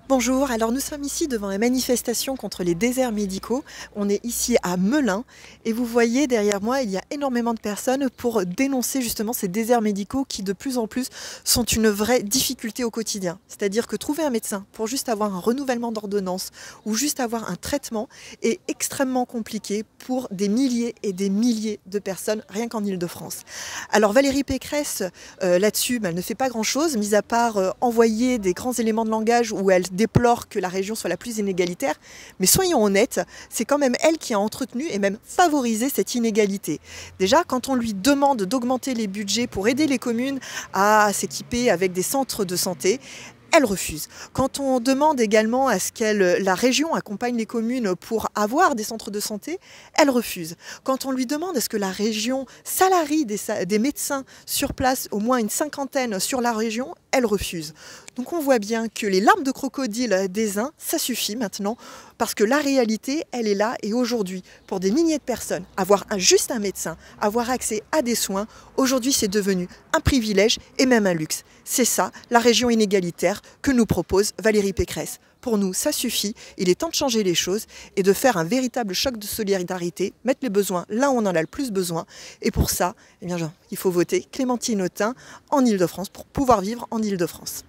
Bonjour, alors nous sommes ici devant la manifestation contre les déserts médicaux. On est ici à Melun et vous voyez derrière moi, il y a énormément de personnes pour dénoncer justement ces déserts médicaux qui de plus en plus sont une vraie difficulté au quotidien. C'est-à-dire que trouver un médecin pour juste avoir un renouvellement d'ordonnance ou juste avoir un traitement est extrêmement compliqué pour des milliers et des milliers de personnes rien qu'en Île-de-France. Alors Valérie Pécresse, là-dessus, elle ne fait pas grand-chose, mis à part envoyer des grands éléments de langage où elle déplore que la région soit la plus inégalitaire, mais soyons honnêtes, c'est quand même elle qui a entretenu et même favorisé cette inégalité. Déjà, quand on lui demande d'augmenter les budgets pour aider les communes à s'équiper avec des centres de santé, elle refuse. Quand on demande également à ce que la région accompagne les communes pour avoir des centres de santé, elle refuse. Quand on lui demande à ce que la région salarie des médecins sur place, au moins une cinquantaine sur la région, elle refuse. Donc on voit bien que les larmes de crocodile des uns, ça suffit maintenant, parce que la réalité, elle est là et aujourd'hui, pour des milliers de personnes, avoir juste un médecin, avoir accès à des soins, aujourd'hui c'est devenu un privilège et même un luxe. C'est ça, la région inégalitaire que nous propose Valérie Pécresse. Pour nous, ça suffit, il est temps de changer les choses et de faire un véritable choc de solidarité, mettre les besoins là où on en a le plus besoin. Et pour ça, eh bien, il faut voter Clémentine Autain en Île-de-France pour pouvoir vivre en Île-de-France.